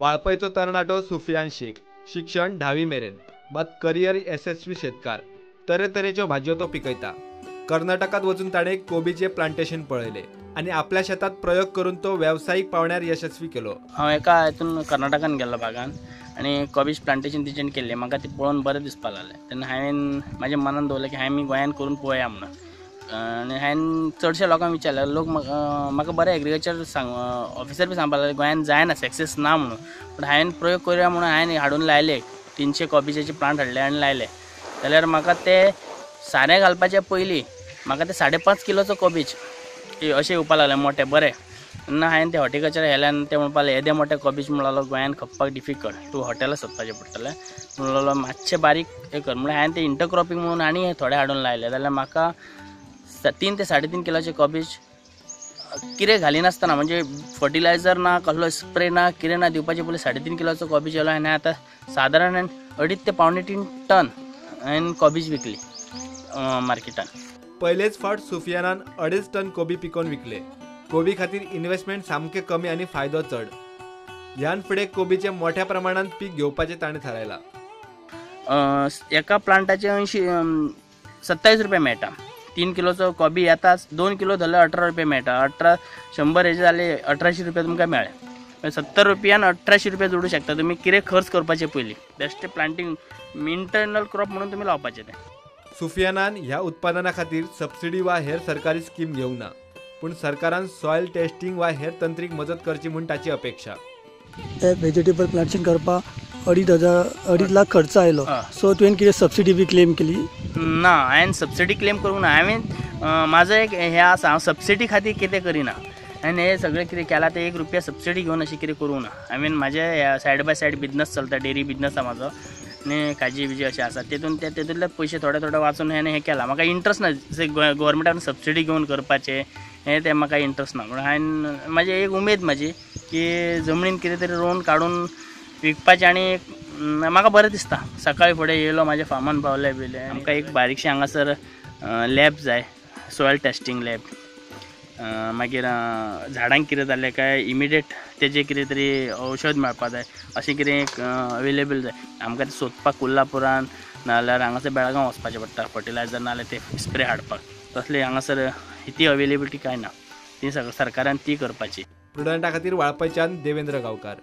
वाळपयचो तरणाटो सुफियान शेख शिक्षण 10वी मेरेन मात करियर यशस्वी शेतकार तरेतरेच्यो भाजयो तो पिकयता। कर्नाटकात वचून ताणें कोबीचे प्लांटेशन पळयले आणि आपल्या शेतात प्रयोग करून तो व्यावसायिक पावण्यार यशस्वी केलो। हांव एका हितून कर्नाटकान गेल्लो भागान आनी कोबीज प्लांटेशन तेजें केल्लें। म्हाका तें पळोवन बरें दिसपाक लागलें। तेन्ना हांवें म्हाज्या मनान दवरलें की हांवें गोंयांत करून पळोवया म्हणून। आनी हांवें चडशा लोकांक विचारलें, लोक म्हाका बरें एग्रीकल्चर ऑफिसर बी सांगपाक लागले गोंयांत जायना, सक्सेस ना म्हणून। पूण हांवें प्रयोग करूया म्हणून हांवें हाडून लायले, 300 कोबीचे प्लांट हाडले आनी लायले। जाल्यार म्हाका ते सारें घालपाचे पयलीं म्हाका ते 5.5 किलोचो कोबीज अशें येवपाक लागलें मोठे बरें। तेन्ना हांवें ते हॉर्टिकल्चर गेल्यान ते म्हणपाक लागले येदे मोठे कोबीज म्हणलो गोंयांत खपपाक डिफिकल्ट, तूं हॉटेलां सोदपाचें पडटलें म्हणलो। मातशें बारीक हे कर म्हणून हांवें ते इंटरक्रॉपिंग म्हणून आनी थोडे हाडून लायले। जाल्यार म्हाका 3 ते 3.5 किलोचे कोबीज कितें घालिनासतना, म्हणजे फर्टिलायझर ना, कसलो स्प्रे ना, कितें ना, दिवपाचे पयलीं 3.5 किलोचो कोबीज येलो आनी आतां सादारण 2.5 ते 3.5 टन हांवें कोबीज विकली मार्केटान। पयलेच फावट सुफियानान 2.5 टन कोबी पिकोवन विकले। कोबी खातीर इन्व्हेस्टमेंट सामकें कमी आनी फायदो चड। ह्यान फुडें कोबीचे मोठ्या प्रमाणात पीक घेवपाचें ताणें थारायलां। एका प्लांटाचे 27 रुपये मेळटा। 3 किलोचो कोबी येता, 2 किलो धरल्यार 18 रुपये मेळटा। 100 हेजे जाले 1800 रुपया तुमकां मेळ्ळे। 70 रुपयान 1800 रुपया जोडूं शकता तुमी कितें खर्च करपाचे पयलीं। बेस्ट प्लांटींग इंटरनल क्रॉप म्हणून तुमी लावपाचें तें। सुफियानान ह्या उत्पादना खातीर सबसिडी वा हेर सरकारी स्कीम घेवंक ना, पूण सरकारान सॉयल टेस्टिंग वा हेर तंत्रीक मजत करची म्हूण ताची अपेक्षा। व्हेजिटेबल प्लांटेशन करपाक 2.5 लाख खर्च आयलो। सो तुवें कितें सबसिडी बी क्लेम केली? ना, हांवें सबसिडी क्लेम करूंक ना। हांवें म्हाजो एक हें आसा, हांव सबसिडी खातीर कितें करिना। हांवें हे सगळें कितें केलां तें 1 रुपया सबसिडी घेवन अशें कितें करूंक ना। हांवें म्हाजें सायड बाय सायड बिजनस चलता, डेरी बिजनस आसा म्हाजो आनी काजी बिजी अशें आसा। तेतूंतले पयशे थोडे थोडे वाचून हांवें हें केलां। म्हाका इंट्रस्ट ना गोवोरमेंटान सबसिडी घेवन करपाचें, हें तें म्हाका इंट्रस्ट ना। पूण हांवें म्हाजी एक उमेद म्हाजी की जमनीन कितें तरी रोवन काडून विकपाचें आनी म्हाका बरें दिसता। सकाळीं फुडें येयलो म्हाज्या फार्मान पावले बिले। आमकां एक बारीकशें हांगासर लॅब जाय, सॉयल टेस्टिंग लॅब। मागीर झाडांक कितें जालें काय इमिडिएट तेजें कितें तरी औषध मेळपाक जाय, अशें कितें एक अवेलेबल जाय। आमकां तें सोदपाक कोल्हापुरान नाजाल्यार हांगासर बेळगांव वचपाचें पडटा फर्टिलायझर नाजाल्यार ते स्प्रे हाडपाक। तसली हांगासर ती अवेलेबिलिटी कांय ना, ती सरकारान ती करपाची। प्रुडंटा खातीर वाळपयच्यान देवेंद्र गांवकार।